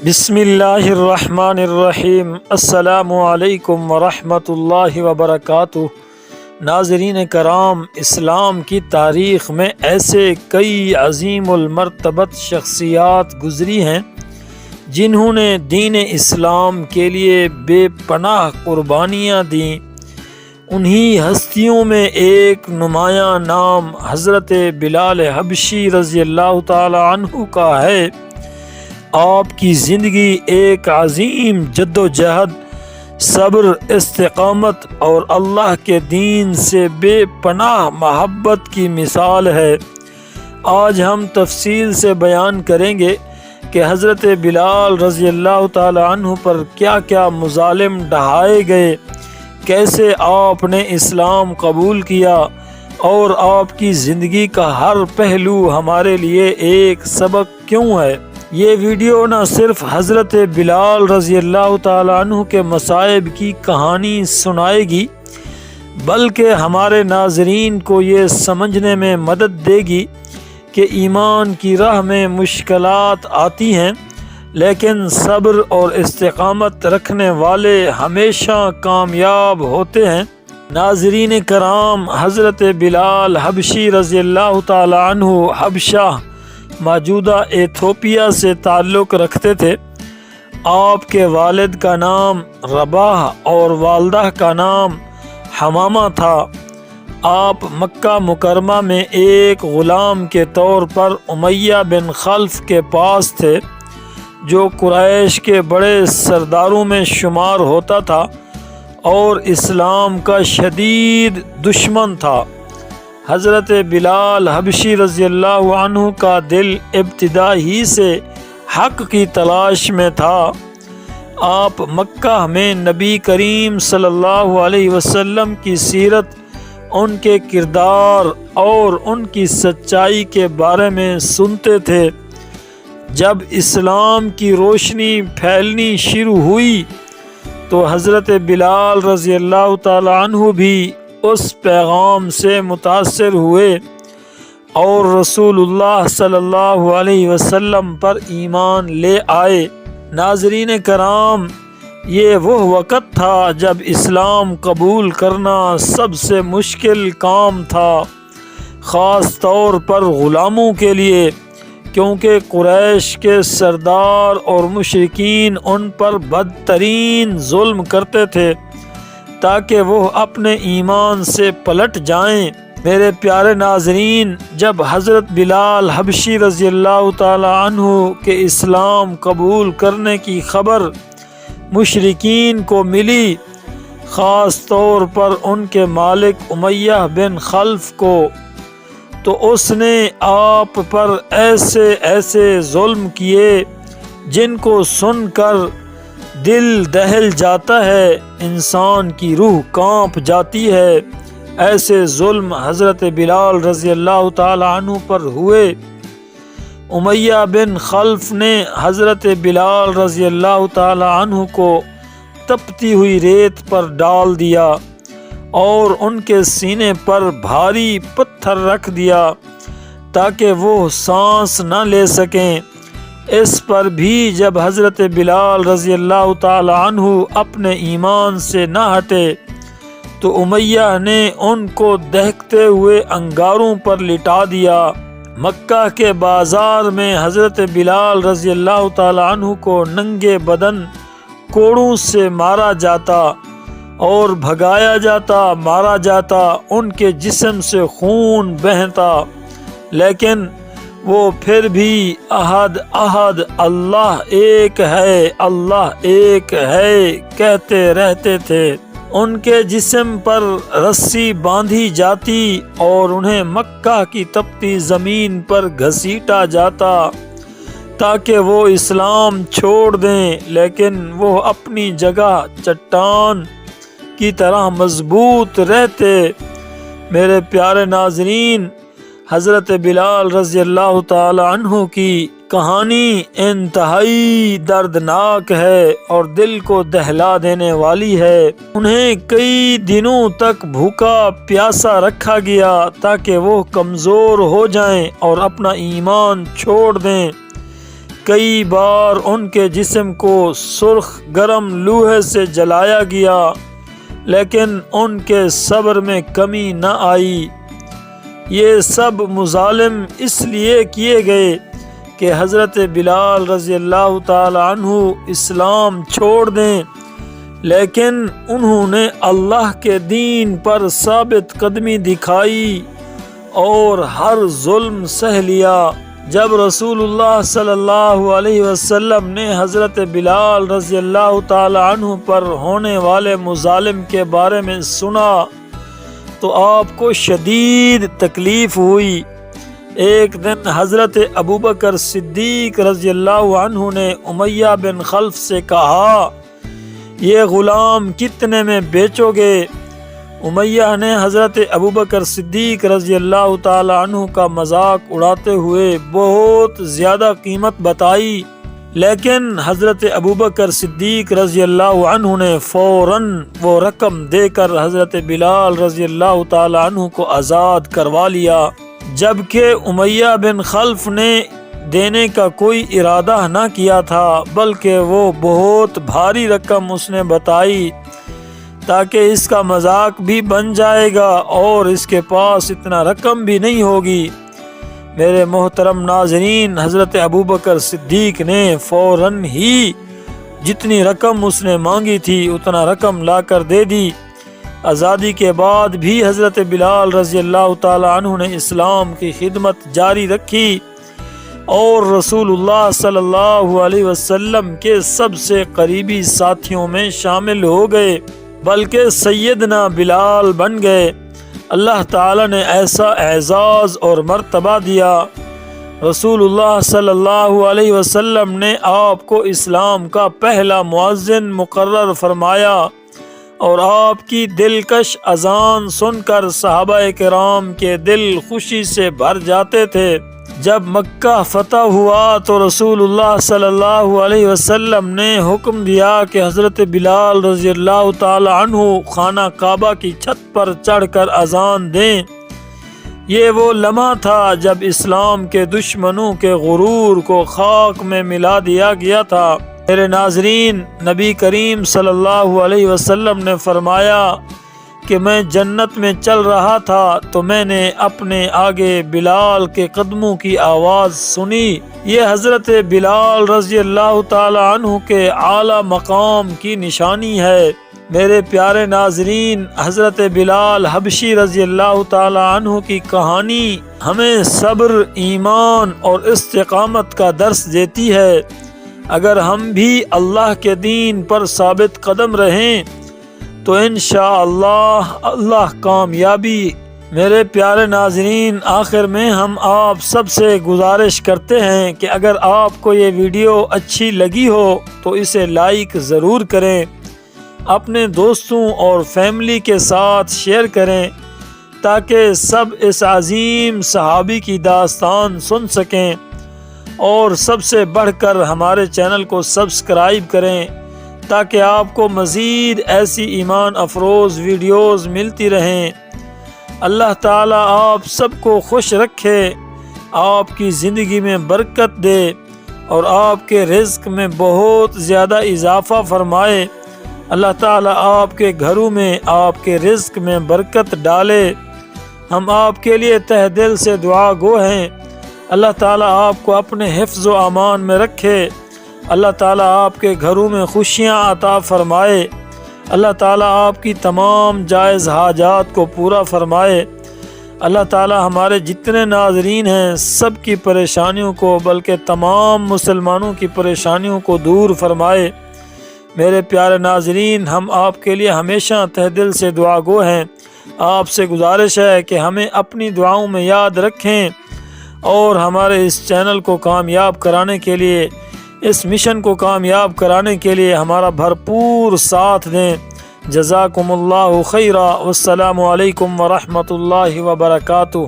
بسم اللہ الرحمن الرحیم۔ السلام علیکم ورحمۃ اللہ وبرکاتہ۔ ناظرین کرام، اسلام کی تاریخ میں ایسے کئی عظیم المرتبت شخصیات گزری ہیں جنہوں نے دین اسلام کے لیے بے پناہ قربانیاں دیں۔ انہی ہستیوں میں ایک نمایاں نام حضرت بلال حبشی رضی اللہ تعالی عنہ کا ہے۔ آپ کی زندگی ایک عظیم جد و جہد، صبر، استقامت اور اللہ کے دین سے بے پناہ محبت کی مثال ہے۔ آج ہم تفصیل سے بیان کریں گے کہ حضرت بلال رضی اللہ تعالی عنہ پر کیا کیا مظالم ڈھائے گئے، کیسے آپ نے اسلام قبول کیا اور آپ کی زندگی کا ہر پہلو ہمارے لیے ایک سبق کیوں ہے۔ یہ ویڈیو نہ صرف حضرت بلال رضی اللہ تعالی عنہ کے مصائب کی کہانی سنائے گی، بلکہ ہمارے ناظرین کو یہ سمجھنے میں مدد دے گی کہ ایمان کی راہ میں مشکلات آتی ہیں، لیکن صبر اور استقامت رکھنے والے ہمیشہ کامیاب ہوتے ہیں۔ ناظرین کرام، حضرت بلال حبشی رضی اللہ تعالی عنہ حبشہ موجودہ ایتھوپیا سے تعلق رکھتے تھے۔ آپ کے والد کا نام رباح اور والدہ کا نام حمامہ تھا۔ آپ مکہ مکرمہ میں ایک غلام کے طور پر امیہ بن خلف کے پاس تھے، جو قریش کے بڑے سرداروں میں شمار ہوتا تھا اور اسلام کا شدید دشمن تھا۔ حضرت بلال حبشی رضی اللہ عنہ کا دل ابتدا ہی سے حق کی تلاش میں تھا۔ آپ مکہ میں نبی کریم صلی اللہ علیہ وسلم کی سیرت، ان کے کردار اور ان کی سچائی کے بارے میں سنتے تھے۔ جب اسلام کی روشنی پھیلنی شروع ہوئی تو حضرت بلال رضی اللہ تعالی عنہ بھی اس پیغام سے متاثر ہوئے اور رسول اللہ صلی اللہ علیہ وسلم پر ایمان لے آئے۔ ناظرین کرام، یہ وہ وقت تھا جب اسلام قبول کرنا سب سے مشکل کام تھا، خاص طور پر غلاموں کے لیے، کیونکہ قریش کے سردار اور مشرکین ان پر بدترین ظلم کرتے تھے تاکہ وہ اپنے ایمان سے پلٹ جائیں۔ میرے پیارے ناظرین، جب حضرت بلال حبشی رضی اللہ تعالی عنہ کے اسلام قبول کرنے کی خبر مشرکین کو ملی، خاص طور پر ان کے مالک امیہ بن خلف کو، تو اس نے آپ پر ایسے ظلم کیے جن کو سن کر دل دہل جاتا ہے، انسان کی روح کانپ جاتی ہے۔ ایسے ظلم حضرت بلال رضی اللہ تعالی عنہ پر ہوئے۔ امیہ بن خلف نے حضرت بلال رضی اللہ تعالی عنہ کو تپتی ہوئی ریت پر ڈال دیا اور ان کے سینے پر بھاری پتھر رکھ دیا تاکہ وہ سانس نہ لے سکیں۔ اس پر بھی جب حضرت بلال رضی اللہ تعالی عنہ اپنے ایمان سے نہ ہٹے تو امیہ نے ان کو دہکتے ہوئے انگاروں پر لٹا دیا۔ مکہ کے بازار میں حضرت بلال رضی اللہ تعالی عنہ کو ننگے بدن کوڑوں سے مارا جاتا اور بھگایا جاتا، مارا جاتا، ان کے جسم سے خون بہتا، لیکن وہ پھر بھی احد احد، اللہ ایک ہے، اللہ ایک ہے کہتے رہتے تھے۔ ان کے جسم پر رسی باندھی جاتی اور انہیں مکہ کی تپتی زمین پر گھسیٹا جاتا تاکہ وہ اسلام چھوڑ دیں، لیکن وہ اپنی جگہ چٹان کی طرح مضبوط رہتے۔ میرے پیارے ناظرین، حضرت بلال رضی اللہ تعالی عنہ کی کہانی انتہائی دردناک ہے اور دل کو دہلا دینے والی ہے۔ انہیں کئی دنوں تک بھوکا پیاسا رکھا گیا تاکہ وہ کمزور ہو جائیں اور اپنا ایمان چھوڑ دیں۔ کئی بار ان کے جسم کو سرخ گرم لوہے سے جلایا گیا، لیکن ان کے صبر میں کمی نہ آئی۔ یہ سب مظالم اس لیے کیے گئے کہ حضرت بلال رضی اللہ تعالی عنہ اسلام چھوڑ دیں، لیکن انہوں نے اللہ کے دین پر ثابت قدمی دکھائی اور ہر ظلم سہ لیا۔ جب رسول اللہ صلی اللہ علیہ وسلم نے حضرت بلال رضی اللہ تعالی عنہ پر ہونے والے مظالم کے بارے میں سنا تو آپ کو شدید تکلیف ہوئی۔ ایک دن حضرت ابوبکر صدیق رضی اللہ عنہ نے امیہ بن خلف سے کہا، یہ غلام کتنے میں بیچو گے؟ امیہ نے حضرت ابوبکر صدیق رضی اللہ تعالی عنہ کا مذاق اڑاتے ہوئے بہت زیادہ قیمت بتائی، لیکن حضرت ابوبکر صدیق رضی اللہ عنہ نے فوراً وہ رقم دے کر حضرت بلال رضی اللہ تعالی عنہ کو آزاد کروا لیا، جبکہ امیہ بن خلف نے دینے کا کوئی ارادہ نہ کیا تھا، بلکہ وہ بہت بھاری رقم اس نے بتائی تاکہ اس کا مذاق بھی بن جائے گا اور اس کے پاس اتنا رقم بھی نہیں ہوگی۔ میرے محترم ناظرین، حضرت ابوبکر صدیق نے فوراً ہی جتنی رقم اس نے مانگی تھی اتنا رقم لا کر دے دی۔ آزادی کے بعد بھی حضرت بلال رضی اللہ تعالی عنہ نے اسلام کی خدمت جاری رکھی اور رسول اللہ صلی اللہ علیہ وسلم کے سب سے قریبی ساتھیوں میں شامل ہو گئے، بلکہ سیدنا بلال بن گئے۔ اللہ تعالی نے ایسا اعزاز اور مرتبہ دیا۔ رسول اللہ صلی اللہ علیہ وسلم نے آپ کو اسلام کا پہلا مؤذن مقرر فرمایا اور آپ کی دلکش اذان سن کر صحابہ کرام کے دل خوشی سے بھر جاتے تھے۔ جب مکہ فتح ہوا تو رسول اللہ صلی اللہ علیہ وسلم نے حکم دیا کہ حضرت بلال رضی اللہ تعالی عنہ خانہ کعبہ کی چھت پر چڑھ کر اذان دیں۔ یہ وہ لمحہ تھا جب اسلام کے دشمنوں کے غرور کو خاک میں ملا دیا گیا تھا۔ میرے ناظرین، نبی کریم صلی اللہ علیہ وسلم نے فرمایا کہ میں جنت میں چل رہا تھا تو میں نے اپنے آگے بلال کے قدموں کی آواز سنی۔ یہ حضرت بلال رضی اللہ تعالی عنہ کے اعلیٰ مقام کی نشانی ہے۔ میرے پیارے ناظرین، حضرت بلال حبشی رضی اللہ تعالی عنہ کی کہانی ہمیں صبر، ایمان اور استقامت کا درس دیتی ہے۔ اگر ہم بھی اللہ کے دین پر ثابت قدم رہیں تو انشاءاللہ اللہ کامیابی۔ میرے پیارے ناظرین، آخر میں ہم آپ سب سے گزارش کرتے ہیں کہ اگر آپ کو یہ ویڈیو اچھی لگی ہو تو اسے لائک ضرور کریں، اپنے دوستوں اور فیملی کے ساتھ شیئر کریں تاکہ سب اس عظیم صحابی کی داستان سن سکیں، اور سب سے بڑھ کر ہمارے چینل کو سبسکرائب کریں تاکہ آپ کو مزید ایسی ایمان افروز ویڈیوز ملتی رہیں۔ اللہ تعالیٰ آپ سب کو خوش رکھے، آپ کی زندگی میں برکت دے اور آپ کے رزق میں بہت زیادہ اضافہ فرمائے۔ اللہ تعالیٰ آپ کے گھروں میں، آپ کے رزق میں برکت ڈالے۔ ہم آپ کے لیے تہ دل سے دعا گو ہیں۔ اللہ تعالیٰ آپ کو اپنے حفظ و امان میں رکھے۔ اللہ تعالیٰ آپ کے گھروں میں خوشیاں عطا فرمائے۔ اللہ تعالیٰ آپ کی تمام جائز حاجات کو پورا فرمائے۔ اللہ تعالیٰ ہمارے جتنے ناظرین ہیں سب کی پریشانیوں کو، بلکہ تمام مسلمانوں کی پریشانیوں کو دور فرمائے۔ میرے پیارے ناظرین، ہم آپ کے لیے ہمیشہ تہ دل سے دعا گو ہیں۔ آپ سے گزارش ہے کہ ہمیں اپنی دعاؤں میں یاد رکھیں اور ہمارے اس چینل کو کامیاب کرانے کے لیے، اس مشن کو کامیاب کرانے کے لیے ہمارا بھرپور ساتھ دیں۔ جزاکم اللہ خیرا، والسلام علیکم ورحمۃ اللہ وبرکاتہ۔